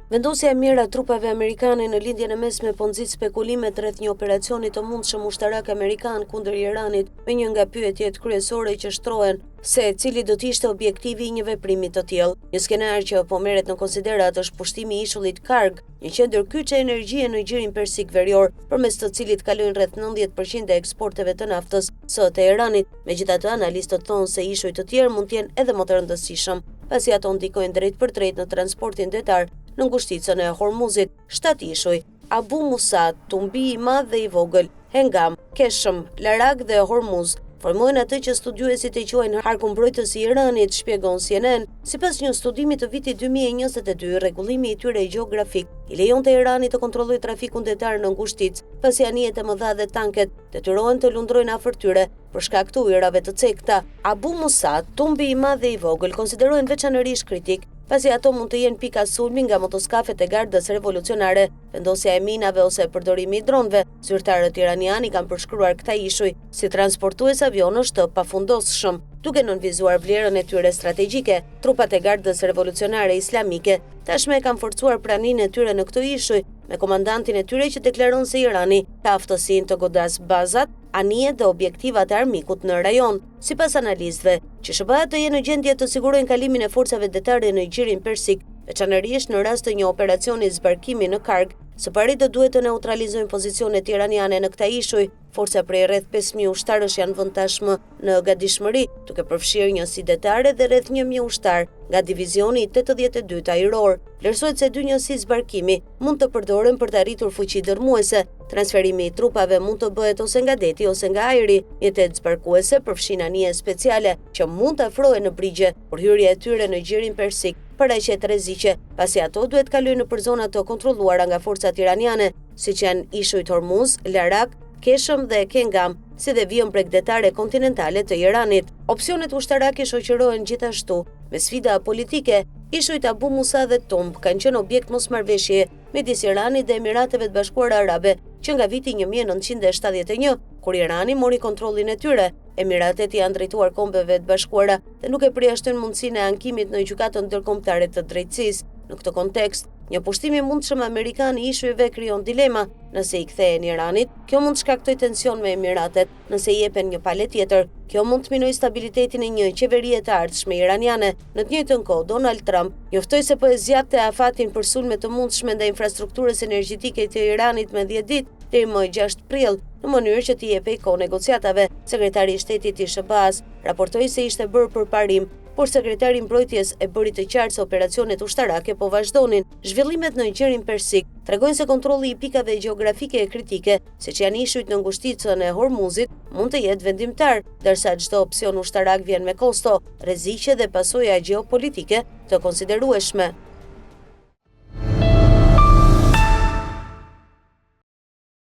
Vendosja e mirë e trupave amerikane në lindjen e mesme po nxit spekulimet rreth një operacioni të mundshëm ushtarak amerikan kundër Iranit, me një nga pyetjet kryesore që shtrohen se cili do të ishte objektivi i një veprimi të tillë. Një skenar që po merret në konsiderat është pushtimi i ishullit Karg, një qendër kyçe energjie në gjirin Persik Verior, përmes të cilit kalojnë rreth 90% e eksporteve të naftës së Teheranit. Megjithatë, analistët thonë se ishuj të tjerë mund të jenë edhe më të rëndësishëm, pasi ato ndikojnë drejt për drejt në transportin detar në ngushticën e Hormuzit. 7 ishuj: Abu Musa, Tumbi i Madh dhe i Vogël, Hengam, Keshëm, Larak dhe Hormuz formojnë atë që studiuesit e quajnë harkun mbrojtës i Iranit, shpjegon CNN. Sipas një studimi të vitit 2022, rregullimi i tyre gjeografik i lejonte Iranit të kontrollojë trafikun detar në ngushticë, pasi anijet e mëdha dhe tanket detyrohen të lundrojnë afër tyre për shkak të ujërave të cekta. Abu Musa, Tumbi i Madh dhe i Vogël konsiderohen veçanërisht kritik, pasi ato mund të jenë pika sulmi nga motoskafet e gardës revolucionare, vendosja e minave ose përdorimi i dronëve. Zyrtarët iranianë kanë përshkruar këta ishuj si transportues avionësh të pafundosshëm, duke nënvizuar vlerën e tyre strategjike. Trupat e gardës revolucionare islamike tashmë kanë forcuar praninë e tyre në këtë ishuj, me komandantin e tyre që deklaron se Irani ka aftësinë të godas bazat, anijet dhe objektivat e armikut në rajon. Sipas analistëve, SBA-t të jenë në gjendje të sigurojnë kalimin e forcave detare në gjirin Persik, veçanërisht në rast të një operacioni zbarkimi në Karg. Së pari do duhet të neutralizojnë pozicionet iraniane në këta ishuj. Forca prej rreth 5.000 ushtarësh janë vënë tashmë në gatishmëri, duke përfshirë njësi detare dhe rreth 1.000 ushtar nga divizioni 82 ajror. Vlerësohet se dy njësi zbarkimi mund të përdoren për të arritur fuqi dërmuese. Transferimi i trupave mund të bëhet ose nga deti ose nga ajri. Jetët zbarkuese përfshin anije speciale që mund të afrohen në brigje, por hyrja e tyre në gjirin Persik paraqet rreziqe, pasi ato duhet kalojnë nëpër zona të kontrolluara nga forcat iraniane, siç janë ishujt Hormuz, Larak, Keshëm dhe Kengam, si dhe vijën bregdetare kontinentale të Iranit. Opsionet ushtarake shoqërohen gjithashtu me sfida politike. Ishujt Abu Musa dhe Tumb kanë qenë objekt mosmarrveshje midis Iranit dhe Emirateve të Bashkuara Arabe që nga viti 1971, kur Irani mori kontrollin e tyre. Emiratet janë drejtuar Kombeve të Bashkuara dhe nuk e përjashtojnë mundësinë e ankimit në gjykatën ndërkombëtare të drejtësisë. Në këtë kontekst, një pushtim i mundshëm amerikan i ishujve krijon dilema. Nëse i kthehen Iranit, kjo mund të shkaktojë tension me Emiratet. Nëse i jepen një palë tjetër, kjo mund të minojë stabilitetin e një qeverie të ardhshme iraniane. Në të njëjtën kohë, Donald Trump njoftoi se po e zgjate afatin për sulme të mundshme ndaj infrastrukturës energjetike të Iranit me 10 ditë deri më 6 prill, në mënyrë që t'i jepej kohë negociatave. Sekretari i shtetit i SBA-s raportoi se ishte bërë përparim, por sekretari i mbrojtjes e bëri të qartë se operacionet ushtarake po vazhdonin. Zhvillimet në gjirin Persik tregojnë se kontrolli i pikave gjeografike e kritike, siç janë ishujt në ngushticën e Hormuzit, mund të jetë vendimtar, ndërsa çdo opsion ushtarak vjen me kosto, rreziqe dhe pasoja gjeopolitike të konsiderueshme.